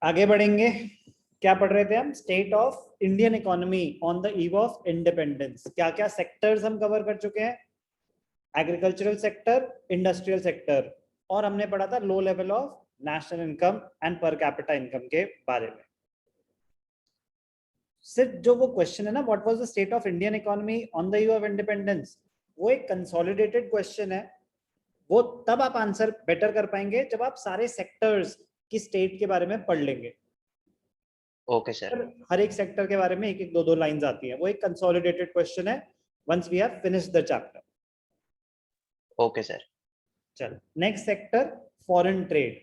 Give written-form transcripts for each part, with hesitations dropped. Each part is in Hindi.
आगे बढ़ेंगे। क्या पढ़ रहे थे हम? State of Indian economy on the eve of independence. क्या क्या सेक्टर्स हम कवर कर चुके हैं? एग्रीकल्चरल सेक्टर, इंडस्ट्रियल सेक्टर, और हमने पढ़ा था low level of national income and per capita income के बारे में। सिर्फ जो वो क्वेश्चन है ना, what was the state of Indian economy on the eve of independence, वो एक कंसोलिडेटेड क्वेश्चन है। वो तब आप आंसर बेटर कर पाएंगे जब आप सारे सेक्टर्स की स्टेट के बारे में पढ़ लेंगे। Okay sir. हर एक सेक्टर के बारे में एक एक दो दो लाइंस आती हैं। वो एक कंसोलिडेटेड क्वेश्चन है once we have finished the chapter. Okay sir. चल, नेक्स्ट सेक्टर, फॉरेन ट्रेड।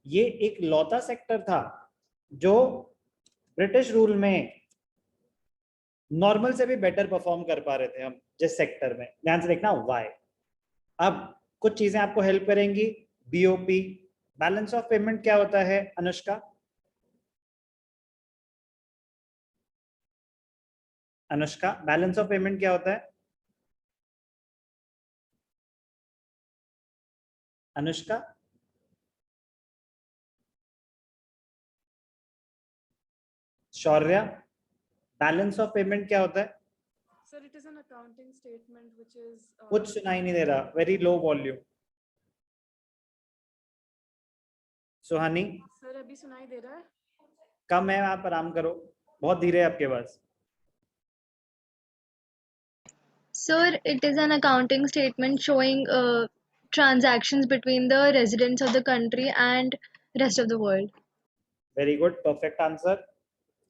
ये एक लौता सेक्टर था जो ब्रिटिश रूल में नॉर्मल से भी बेटर परफॉर्म कर पा रहे थे हम जिस सेक्टर में। ध्यान से देखना व्हाई। अब कुछ चीजें आपको हेल्प करेंगी। बीओपी, बैलेंस ऑफ पेमेंट, क्या होता है Anushka? Anushka, balance of payment क्या होता है? अनुष्का, शौर्य, बैलेंस ऑफ पेमेंट क्या होता है? Sir, it is an accounting statement which is. कुछ सुनाई नहीं दे रहा, वेरी लो वॉल्यूम। सुहानी, सर अभी सुनाई दे रहा है? कम है, आप आराम करो, बहुत धीरे है आपके पास। Sir, it is an accounting statement showing transactions between the residents of the country and rest of the world. Very good, perfect answer.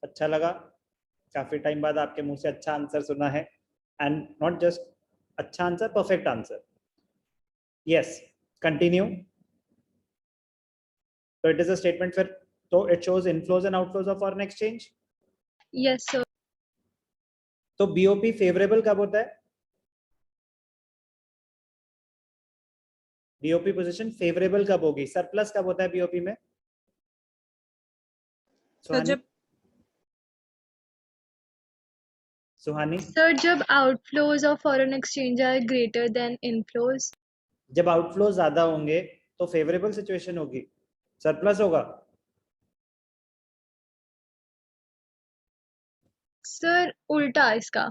अच्छा लगा, काफी टाइम बाद आपके मुंह से अच्छा आंसर सुना है। एंड नॉट जस्ट अच्छा answer, perfect answer. Yes, continue. तो इट इज अ स्टेटमेंट फिर, तो it shows inflows and outflows of foreign exchange. Yes, sir. तो बीओपी फेवरेबल कब होता है? बीओपी पोजीशन फेवरेबल कब होगी? सरप्लस कब होता है बीओपी में? सुहानी, सुहानी, Sir, जब outflows of foreign exchange are greater than inflows. जब आउटफ्लो ज्यादा होंगे तो फेवरेबल सिचुएशन होगी, सरप्लस होगा। Sir, उल्टा इसका.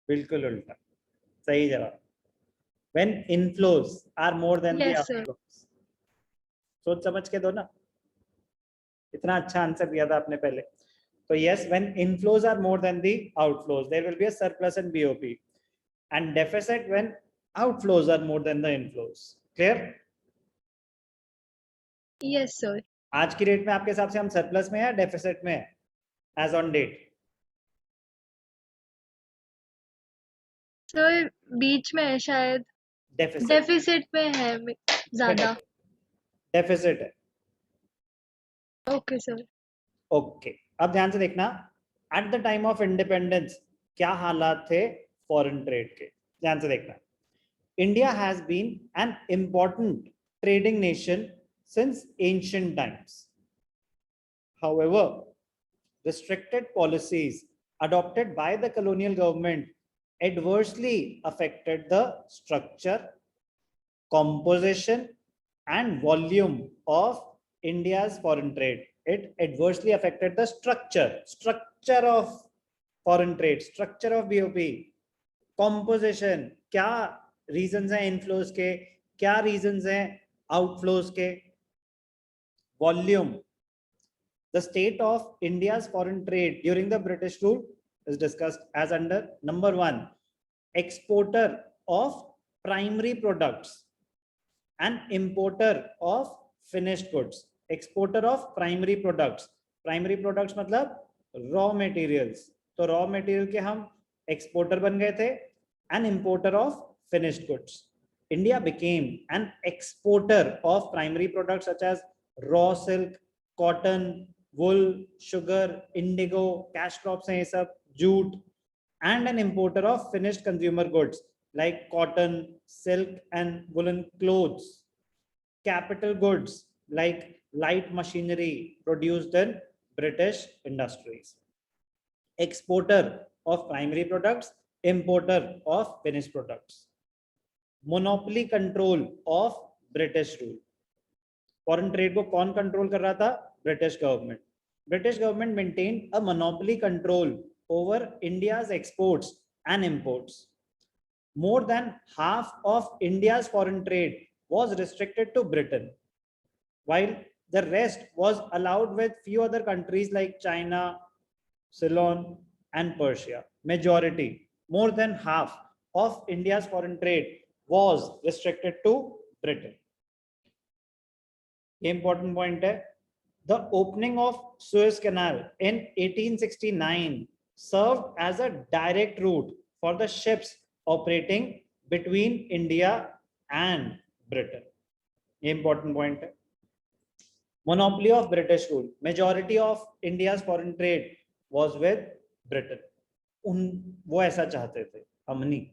बिल्कुल उल्टा, सही जवाब। When inflows are more than the Yes, sir. outflows। सोच समझ के दो ना, इतना अच्छा आंसर दिया था आपने पहले। तो yes, when inflows are more than the outflows, there will be a surplus in BOP, and deficit when outflows are more than the inflows। Clear? Yes, sir. आज की डेट में आपके हिसाब से हम सरप्लस में है, डेफिसिट में है एज ऑन डेट? Sir, बीच में है शायद. डेफिसिट, Deficit में है ज़्यादा. डेफिसिट है। Okay, sir. ओके, अब ध्यान से देखना, at the time of independence क्या हालात थे फॉरेन ट्रेड के? ध्यान से देखना। India has been an important trading nation since ancient times. However, restricted policies adopted by the colonial government adversely affected the structure, composition, and volume of India's foreign trade. It adversely affected the structure of foreign trade, structure of BOP, composition. क्या reasons हैं inflows के, क्या reasons हैं outflows के, volume. The state of India's foreign trade during the British rule is discussed as under number 1, exporter of primary products and importer of finished goods. Exporter of primary products, primary products मतलब raw materials, तो raw material के हम exporter बन गए थे, and importer of finished goods. India became an exporter of primary products such as raw silk, cotton, wool, sugar, indigo, cash crops हैं ये सब, jute, and an importer of finished consumer goods like cotton, silk, and woolen clothes. Capital goods like light machinery produced in British industries. Exporter of primary products, importer of finished products. Monopoly control of British rule. Foreign trade को कौन कंट्रोल कर रहा था? British government. British government maintained a monopoly control over India's exports and imports. More than half of India's foreign trade was restricted to Britain, while the rest was allowed with few other countries like China, Ceylon, and Persia. Majority, more than half of India's foreign trade was restricted to Britain. Important point है. The opening of Suez Canal in 1869 served as a direct route for the ships operating between India and Britain. Important point है. Monopoly of British rule. Majority of India's foreign trade was with Britain. वो ऐसा चाहते थे, हम नहीं.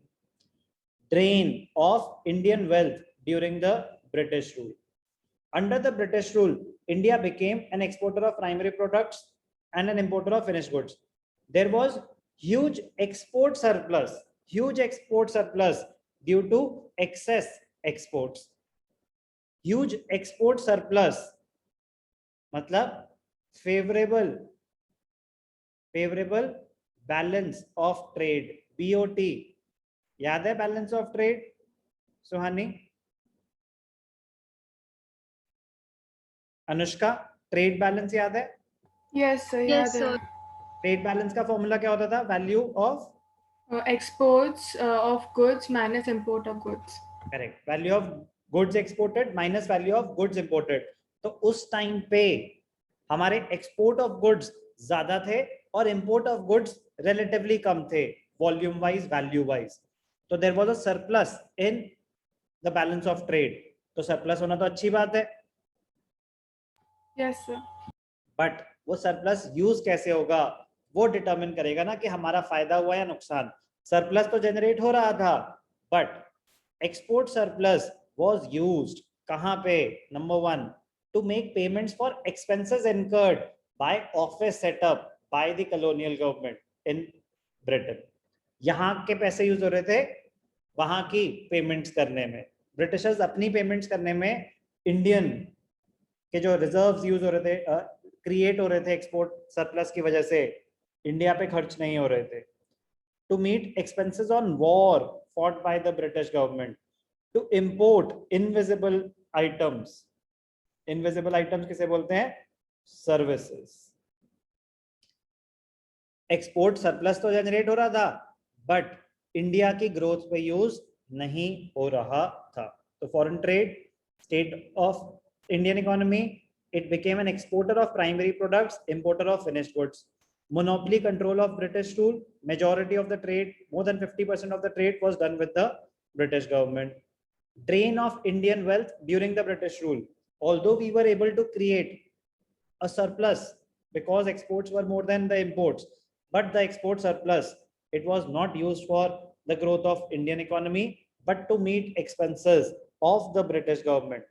Drain of Indian wealth during the British rule. Under the British rule, India became an exporter of primary products and an importer of finished goods. There was huge export surplus due to excess exports. Huge export surplus मतलब favorable balance of trade, BOT. याद है balance of trade, Suhani? Anushka, trade balance याद है? Yes, sir. Yes, याद sir. है. ट्रेड बैलेंस का फॉर्मूला क्या होता था? Value of Exports of goods minus import of goods. Correct, value of goods exported minus value of goods imported. तो उस टाइम पे हमारे एक्सपोर्ट ऑफ गुड्स ज्यादा थे और इंपोर्ट ऑफ गुड्स रिलेटिवली कम थे, वॉल्यूम वाइज, वैल्यू वाइज. तो there was a surplus in the balance of trade. तो सरप्लस होना तो अच्छी बात है, Yes, sir. बट वो सरप्लस यूज कैसे होगा वो डिटरमिन करेगा ना कि हमारा फायदा हुआ या नुकसान. सरप्लस तो जनरेट हो रहा था, but export surplus was used कहां पे? Number 1, to make payments for expenses incurred by office setup by the colonial government in Britain. यहां के पैसे यूज हो रहे थे वहां की पेमेंट्स करने में. ब्रिटिशर्स अपनी पेमेंट्स करने में इंडियन के जो रिजर्व्स यूज हो रहे थे, क्रिएट हो रहे थे एक्सपोर्ट सरप्लस की वजह से, इंडिया पे खर्च नहीं हो रहे थे. To meet expenses on war fought by the British government, to import invisible items. Invisible items किसे बोलते हैं? सर्विसेज. एक्सपोर्ट सरप्लस तो जनरेट हो रहा था, बट इंडिया की ग्रोथ पे यूज नहीं हो रहा था. तो foreign trade, state of Indian economy, it became an exporter of primary products, importer of finished goods. Monopoly control of British rule. Majority of the trade, more than 50% of the trade was done with the British government. Drain of Indian wealth during the British rule. Although we were able to create a surplus because exports were more than the imports, but the export surplus, it was not used for the growth of Indian economy, but to meet expenses of the British government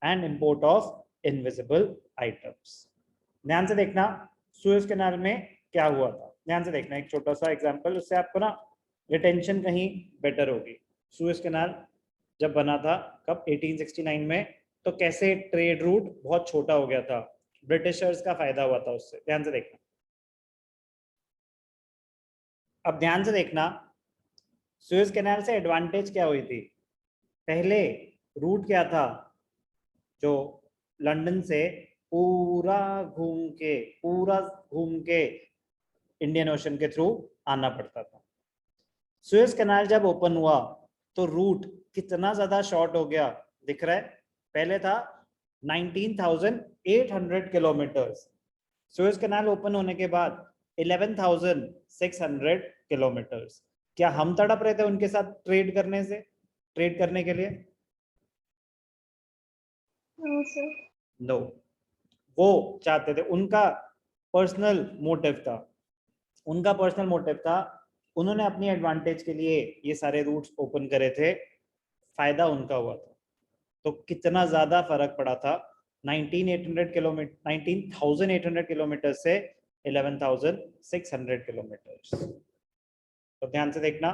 and import of invisible items. ध्यान से देखना सुएज कैनाल में क्या हुआ था. ध्यान से देखना एक छोटा सा एग्जांपल, उससे आपको ना रिटेंशन कहीं बेटर होगी. सुएज कैनाल जब बना था कब? 1869 में. तो कैसे ट्रेड रूट बहुत छोटा हो गया था, ब्रिटिशर्स का फायदा हुआ था उससे. ध्यान से देखना. अब ध्यान से देखना सुएज कैनाल से एडवांटेज क्या हुई थी. पहले रूट क्या था? जो लंदन से पूरा घूम के इंडियन ओशन के थ्रू आना पड़ता था. सुएज कैनाल जब ओपन हुआ तो रूट कितना ज्यादा शॉर्ट हो गया दिख रहा है. पहले था 19,800 किलोमीटर्स. सुएज कैनाल ओपन होने के बाद 11,600 किलोमीटर्स. क्या हम तड़प रहे थे उनके साथ ट्रेड करने के लिए? No, sir. नो. वो चाहते थे, उनका पर्सनल मोटिव था. उन्होंने अपनी एडवांटेज के लिए ये सारे रूट्स ओपन करे थे, फायदा उनका हुआ था. तो कितना ज्यादा फर्क पड़ा था 19,800 किलोमीटर से 11,600 किलोमीटर्स. तो ध्यान से देखना.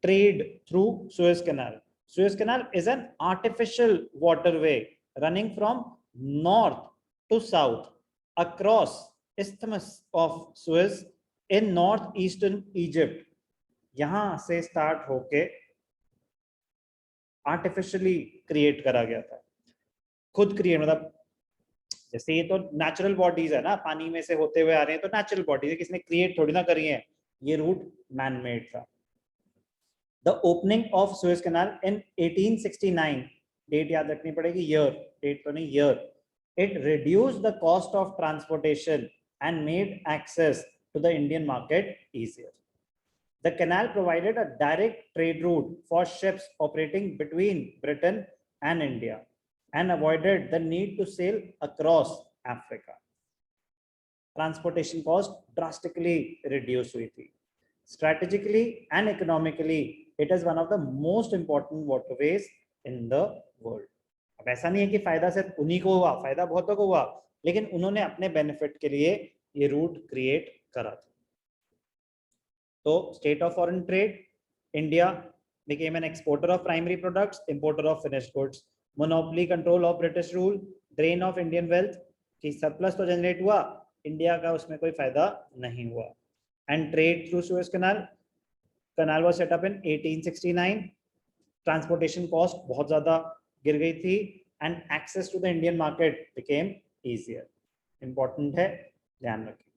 Trade through Suez canal. Suez Canal is an artificial waterway running from north to south across Isthmus of Suez in northeastern Egypt. यहां से स्टार्ट होके आर्टिफिशियली क्रिएट करा गया था, खुद क्रिएट, मतलब जैसे ये तो नेचुरल बॉडीज है ना, पानी में से होते हुए आ रहे हैं, तो नेचुरल बॉडीज है, किसने क्रिएट थोड़ी ना करी है, ये रूट मैन मेड था. The opening of Suez canal in 1869, date याद रखनी पड़ेगी, ईयर, डेट तो नहीं, year. It reduce the cost of transportation and made access to the Indian market easier. The canal provided a direct trade route for ships operating between Britain and India and avoided the need to sail across Africa. Transportation cost drastically reduced हुई थी. Strategically and economically, it is one of the most important waterways in the world. अब ऐसा नहीं है कि फायदा सिर्फ उन्हीं को हुआ, फायदा बहुतों को हुआ, लेकिन उन्होंने अपने बेनिफिट के लिए ये रूट क्रिएट करा था. So, state of foreign trade, India became an exporter of primary products, importer of finished goods. Monopoly control of British rule, drain of Indian wealth, कि surplus तो generate हुआ, India का उसमें कोई फायदा नहीं हुआ. And trade through Suez Canal, canal was set up in 1869. Transportation cost बहुत ज़्यादा गिर गई थी, and access to the Indian market became easier. Important है, ध्यान रखिए.